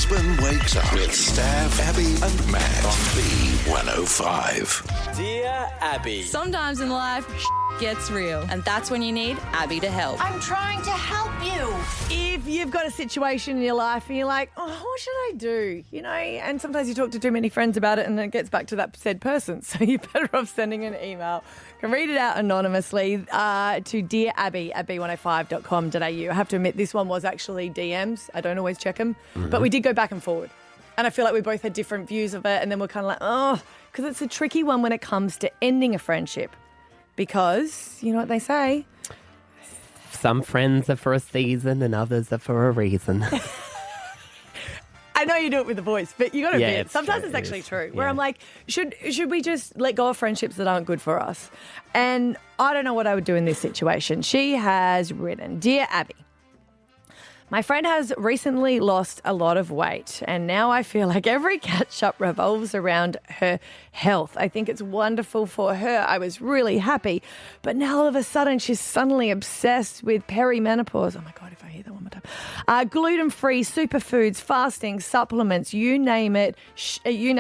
husband wakes up with Stav, Abby and Matt on B105. Dear Abby. Sometimes in life, gets real, and that's when you need Abby to help. I'm trying to help you. If you've got a situation in your life and you're like, oh, what should I do? You know, and sometimes you talk to too many friends about it and then it gets back to that said person. So you're better off sending an email. You can read it out anonymously to dearabby@b105.com.au. I have to admit, this one was actually DMs. I don't always check them, but we did go back and forward. And I feel like we both had different views of it, and then we're kind of like, oh, because it's a tricky one when it comes to ending a friendship. Because, you know what they say? Some friends are for a season and others are for a reason. I know you do it with the voice, but you got to admit, sometimes true. it's actually true. Yeah. Where I'm like, should we just let go of friendships that aren't good for us? And I don't know what I would do in this situation. She has written, Dear Abby, my friend has recently lost a lot of weight, and now I feel like every catch-up revolves around her health. I think it's wonderful for her. I was really happy. But now all of a sudden, she's suddenly obsessed with perimenopause. Oh, my God, if I hear that one more time. Gluten-free, superfoods, fasting, supplements, you name it, she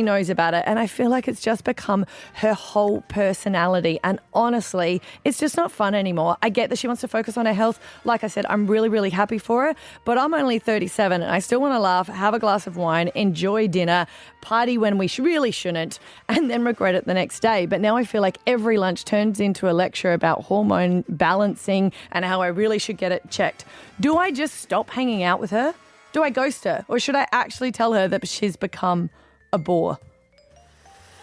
knows about it. And I feel like it's just become her whole personality. And honestly, it's just not fun anymore. I get that she wants to focus on her health. Like I said, I'm really, really happy for her, but I'm only 37 and I still want to laugh, have a glass of wine, enjoy dinner, party when we really shouldn't, and then regret it the next day. But now I feel like every lunch turns into a lecture about hormone balancing and how I really should get it checked. Do I just stop hanging out with her? Do I ghost her? Or should I actually tell her that she's become a bore?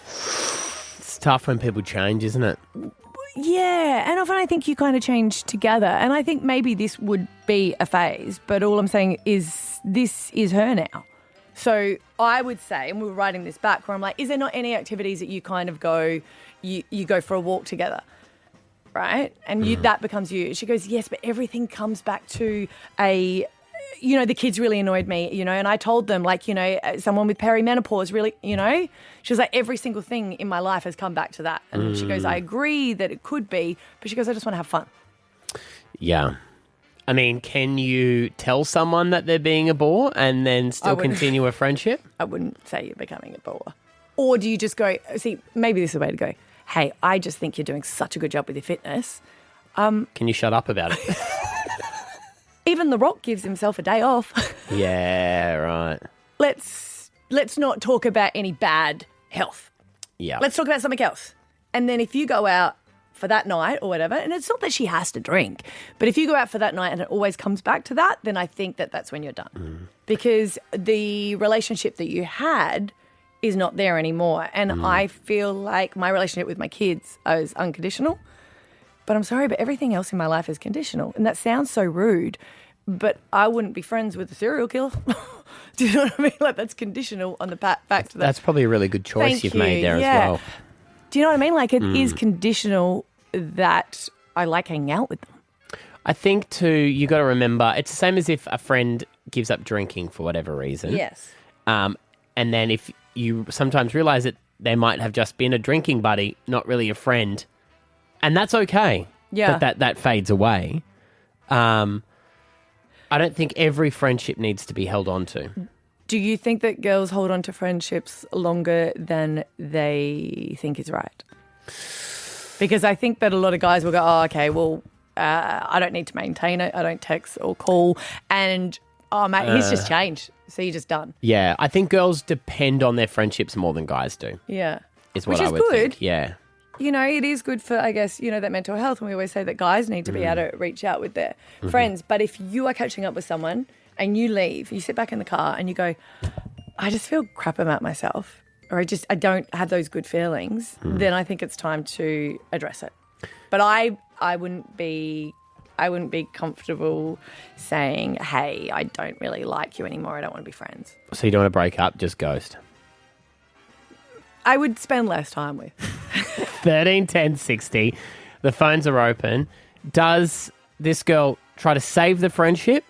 It's tough when people change, isn't it? Yeah, and often I think you kind of change together. And I think maybe this would be a phase, but all I'm saying is this is her now. So I would say, and we were writing this back, where I'm like, is there not any activities that you kind of go, you go for a walk together, right? And that becomes you. She goes, yes, but everything comes back to the kids really annoyed me, and I told them, someone with perimenopause really, she was like, every single thing in my life has come back to that. And she goes, I agree that it could be, but she goes, I just want to have fun. Yeah. I mean, can you tell someone that they're being a bore and then still continue a friendship? I wouldn't say you're becoming a bore. Or do you just go, see, maybe this is the way to go, hey, I just think you're doing such a good job with your fitness. Can you shut up about it? Even The Rock gives himself a day off. Yeah, right. Let's not talk about any bad health. Yeah. Let's talk about something else. And then if you go out for that night or whatever, and it's not that she has to drink, but if you go out for that night and it always comes back to that, then I think that that's when you're done. Because the relationship that you had is not there anymore. And I feel like my relationship with my kids is unconditional. But I'm sorry, but everything else in my life is conditional. And that sounds so rude, but I wouldn't be friends with a serial killer. Do you know what I mean? Like, that's conditional on the fact that. That's probably a really good choice you've made there as well. Do you know what I mean? Like, it is conditional that I like hanging out with them. I think, too, you got to remember, it's the same as if a friend gives up drinking for whatever reason. Yes. And then if you sometimes realise that they might have just been a drinking buddy, not really a friend, and that's okay. Yeah. That fades away. I don't think every friendship needs to be held on to. Do you think that girls hold on to friendships longer than they think is right? Because I think that a lot of guys will go, oh, okay, well, I don't need to maintain it. I don't text or call. And, oh, mate, he's just changed. So you're just done. Yeah. I think girls depend on their friendships more than guys do. Yeah. Is what Which I is would good. think. Yeah. It is good for, I guess, that mental health. And we always say that guys need to be able to reach out with their friends. But if you are catching up with someone and you leave, you sit back in the car and you go, I just feel crap about myself, or I don't have those good feelings, then I think it's time to address it. But I wouldn't be comfortable saying, hey, I don't really like you anymore. I don't want to be friends. So you don't want to break up, just ghost. I would spend less time with. 13 10 60. The phones are open. Does this girl try to save the friendship,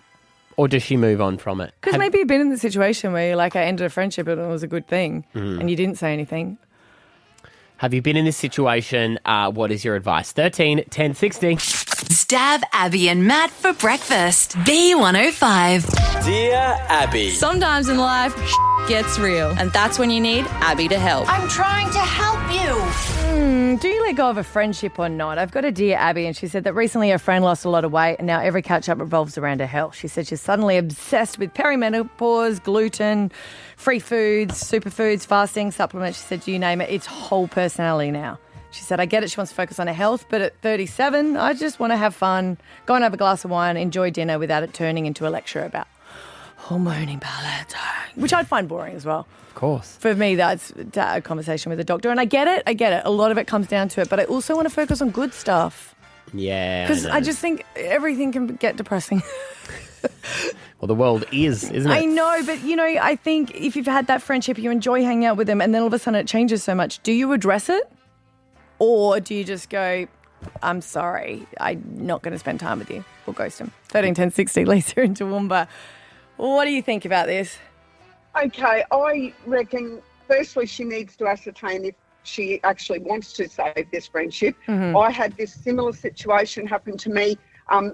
or does she move on from it? Because maybe you've been in the situation where you're like, I ended a friendship and it was a good thing, and you didn't say anything. Have you been in this situation? What is your advice? 13 10 60. Stab Abby and Matt for breakfast. B105. Dear Abby. Sometimes in life, gets real. And that's when you need Abby to help. I'm trying to help you. Do you let go of a friendship or not? I've got a dear Abby, and she said that recently her friend lost a lot of weight, and now every catch-up revolves around her health. She said she's suddenly obsessed with perimenopause, gluten, free foods, superfoods, fasting, supplements. She said, you name it, it's whole personality now. She said, I get it, she wants to focus on her health, but at 37, I just want to have fun, go and have a glass of wine, enjoy dinner without it turning into a lecture about hormone imbalance, which I'd find boring as well. Of course. For me, that's a conversation with a doctor. And I get it. A lot of it comes down to it. But I also want to focus on good stuff. Yeah. Because I just think everything can get depressing. Well, the world is, isn't it? I know, but, I think if you've had that friendship, you enjoy hanging out with them, and then all of a sudden it changes so much, do you address it? Or do you just go, I'm sorry, I'm not going to spend time with you, or ghost him? 13 10 60, Lisa in Toowoomba. What do you think about this? Okay, I reckon firstly she needs to ascertain if she actually wants to save this friendship. Mm-hmm. I had this similar situation happen to me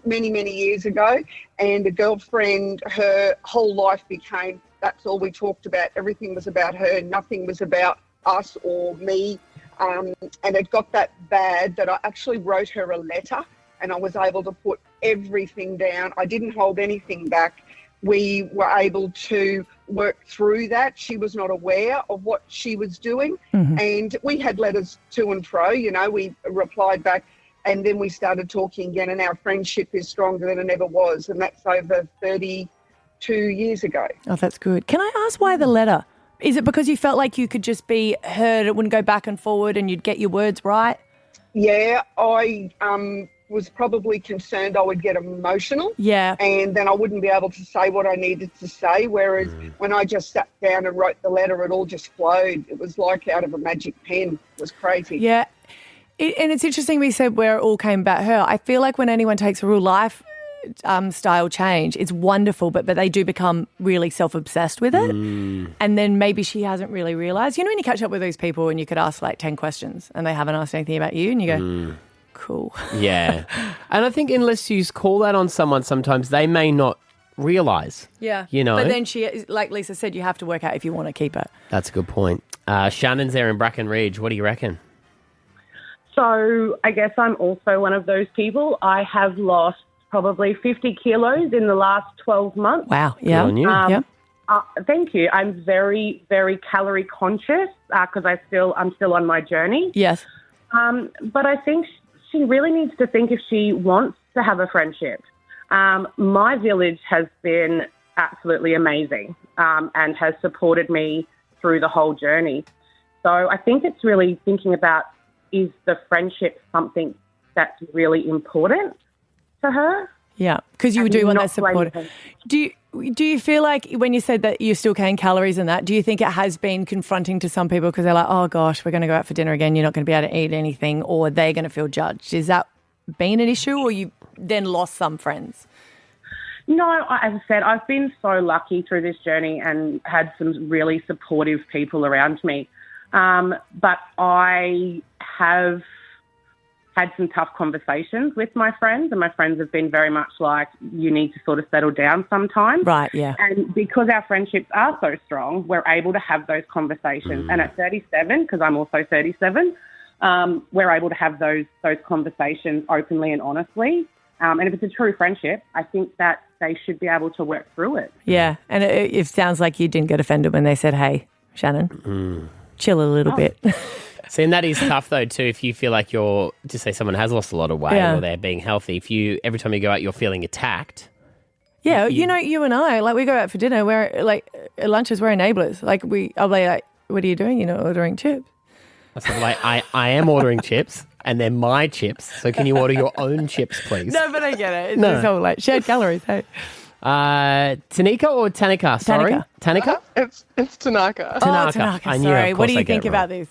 many, many years ago, and a girlfriend, her whole life became, that's all we talked about. Everything was about her. Nothing was about us or me. And it got that bad that I actually wrote her a letter, and I was able to put everything down. I didn't hold anything back. We were able to work through that. She was not aware of what she was doing. Mm-hmm. And we had letters to and fro, we replied back, and then we started talking again, and our friendship is stronger than it ever was. And that's over 32 years ago. Oh, that's good. Can I ask why the letter? Is it because you felt like you could just be heard, it wouldn't go back and forward, and you'd get your words right? Yeah, I was probably concerned I would get emotional. Yeah. And then I wouldn't be able to say what I needed to say. Whereas when I just sat down and wrote the letter, it all just flowed. It was like out of a magic pen. It was crazy. Yeah. And it's interesting we said where it all came about her. I feel like when anyone takes a real life style change, it's wonderful, but they do become really self-obsessed with it. And then maybe she hasn't really realised. When you catch up with these people and you could ask like 10 questions and they haven't asked anything about you and you go, cool. Yeah. And I think unless you call that on someone, sometimes they may not realise. Yeah. But then she, like Lisa said, you have to work out if you want to keep it. That's a good point. Shannon's there in Bracken Ridge. What do you reckon? So I guess I'm also one of those people. I have lost probably 50 kilos in the last 12 months. Wow. Yeah. Good on you. Yeah. Thank you. I'm very, very calorie conscious because I'm still on my journey. Yes. But I think she really needs to think if she wants to have a friendship. My village has been absolutely amazing and has supported me through the whole journey. So I think it's really thinking about, is the friendship something that's really important to her? Yeah, because you do want that not support. blame Do you feel like when you said that you still gain calories and that, do you think it has been confronting to some people because they're like, oh gosh, we're going to go out for dinner again, you're not going to be able to eat anything, or they're going to feel judged? Is that been an issue, or you then lost some friends? No, as I said, I've been so lucky through this journey and had some really supportive people around me. But I have had some tough conversations with my friends, and my friends have been very much like, you need to sort of settle down sometimes. Right, yeah. And because our friendships are so strong, we're able to have those conversations. And at 37, because I'm also 37, we're able to have those conversations openly and honestly. And if it's a true friendship, I think that they should be able to work through it. Yeah, and it sounds like you didn't get offended when they said, hey, Shannon, chill a little bit. See, and that is tough though too. If you feel like you're, just say someone has lost a lot of weight or they're being healthy, if you every time you go out you're feeling attacked. Yeah, you and I, like we go out for dinner, we're like at lunches, we're enablers. Like I'll be like, what are you doing? You're not ordering chips. I said, like, I am ordering chips and they're my chips. So can you order your own chips, please? No, but I get it. It's this whole like shared calories. Hey, Tanika or Tanika? Sorry, Tanika. It's Tanaka. Oh, Tanaka. I knew, Sorry. of What do course I you get think it wrong. about this?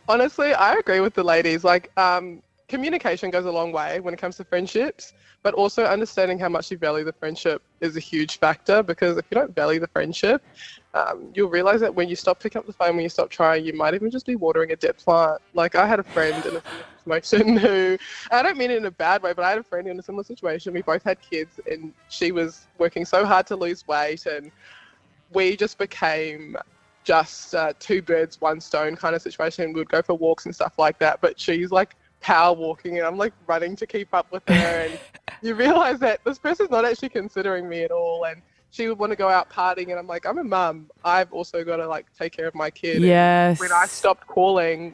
Honestly, I agree with the ladies. Like, communication goes a long way when it comes to friendships, but also understanding how much you value the friendship is a huge factor, because if you don't value the friendship, you'll realize that when you stop picking up the phone, when you stop trying, you might even just be watering a dead plant. Like, I had a friend in a similar situation who, I don't mean it in a bad way, but I had a friend in a similar situation. We both had kids, and she was working so hard to lose weight, and we just became just two birds, one stone kind of situation. We would go for walks and stuff like that, but she's like power walking and I'm like running to keep up with her, and you realize that this person's not actually considering me at all, and she would want to go out partying, and I'm like, I'm a mum, I've also got to like take care of my kid. Yes. And when I stopped calling,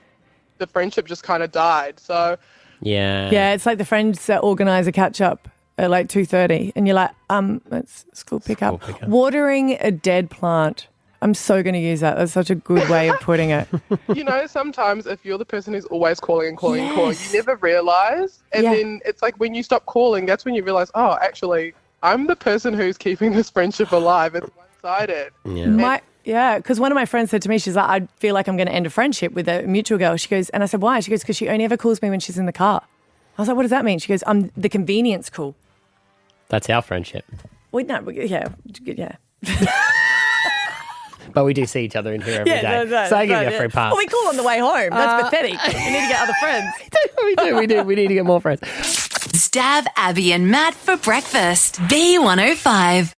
the friendship just kind of died. So yeah, it's like the friends that organise a catch up at like 2:30 and you're like, it's school pickup. Watering a dead plant. I'm so going to use that. That's such a good way of putting it. You know, sometimes if you're the person who's always calling and calling and calling, you never realise. And then it's like when you stop calling, that's when you realise, oh, actually, I'm the person who's keeping this friendship alive. It's one-sided. Yeah. Because one of my friends said to me, she's like, I feel like I'm going to end a friendship with a mutual girl. She goes, and I said, why? She goes, because she only ever calls me when she's in the car. I was like, what does that mean? She goes, I'm the convenience call. That's our friendship. Wait, no, yeah. But we do see each other in here every day. So I give you a free pass. Well, we call on the way home. That's pathetic. We need to get other friends. we do. We need to get more friends. Stab Abby and Matt for breakfast. B105.